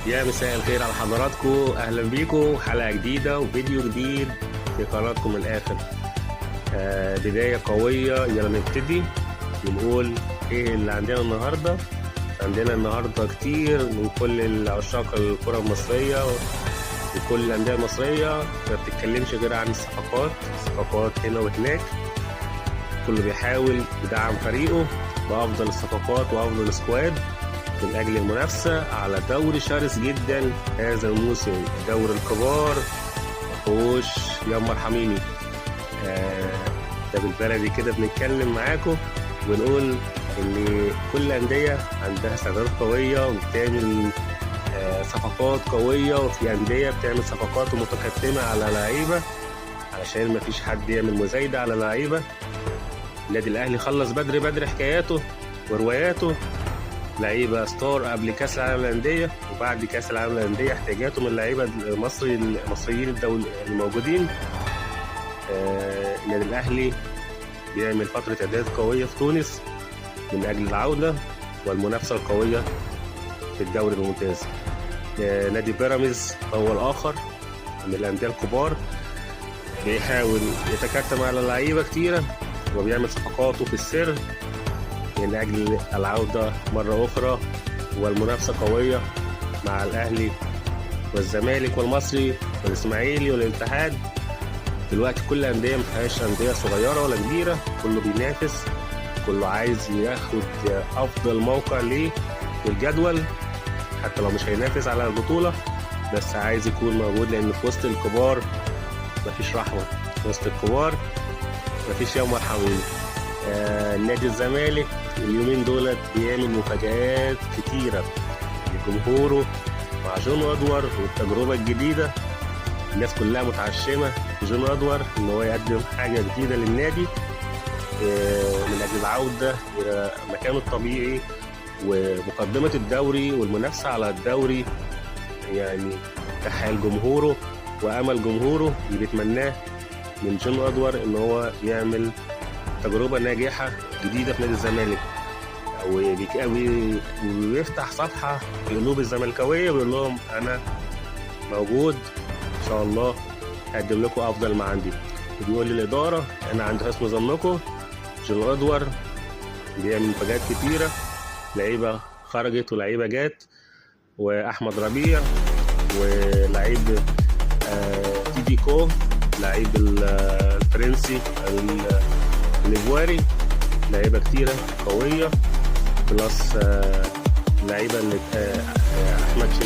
يا مساء الخير على حضراتكم، اهلا بيكم حلقه جديده وفيديو جديد في قناتكم الاخر. بدايه قويه، يلا نبتدي ونقول ايه اللي عندنا النهارده. عندنا النهارده كتير من كل العشاق الكره المصريه وكل الانديه المصريه ما بتتكلمش غير عن الصفقات هنا وهناك. كله بيحاول يدعم فريقه بافضل الصفقات وافضل سكواد من أجل المنافسة على دوري شرس جدا هذا الموسم، دوري الكبار مفهوش يا حميني. ده بالبلدي كده بنتكلم معاكم ونقول إن كل الأندية عندها استعدادات قوية وبتعمل صفقات قوية، وفي أندية بتعمل صفقات متكتمة على لعيبة علشان مفيش حد يعمل مزايدة على لعيبة. النادي الأهلي خلص بدري حكاياته ورواياته، لعيبه ستار قبل كاس العالم للانديه وبعد كاس العالم للانديه، احتياجاته من اللعيبه المصريين الموجودين. النادي الاهلي بيعمل فتره اعداد قويه في تونس من اجل العوده والمنافسه القويه في الدوري الممتاز. نادي بيراميدز هو الاخر من الانديه الكبار، بيحاول يتكتم على لعيبه كتيره وبيعمل صفقاته في السر من أجل العودة مرة أخرى والمنافسة قوية مع الأهلي والزمالك والمصري والإسماعيلي والاتحاد. دلوقتي كل الأندية مفيهاش أندية صغيرة ولا كبيرة، كله بينافس، كله عايز ياخد أفضل موقع ليه في الجدول، حتى لو مش هينافس على البطولة بس عايز يكون موجود، لأن في وسط الكبار مفيش رحمة، في وسط الكبار مفيش يوم مرحمين. نادي الزمالك اليومين دولت بيعمل مفاجآت كتيرة لجمهوره مع جون ادوار والتجربة الجديدة. الناس كلها متعشمة في جون ادوار ان هو يقدم حاجة جديدة للنادي من اجل العودة الى مكانه الطبيعي ومقدمة الدوري والمنافسة على الدوري، يعني كحال جمهوره وامل جمهوره اللي بيتمناه من جون ادوار ان هو يعمل تجربة ناجحة جديدة في نادي الزمالك، ويفتح صفحة في قلوب الزملكاوية ويقول لهم أنا موجود إن شاء الله هقدم لكم أفضل ما عندي. وبيقول للإدارة أنا عند حسن ظنكم. جون أدوار بيعمل مفاجآت كتيرة، لعيبة خرجت ولعيبة جات، وأحمد ربيع ولعيب تيديكو لعيب الفرنسي الإيفواري، لعيبة كتيرة قوية بلس لعيبة اللي أحمد شريف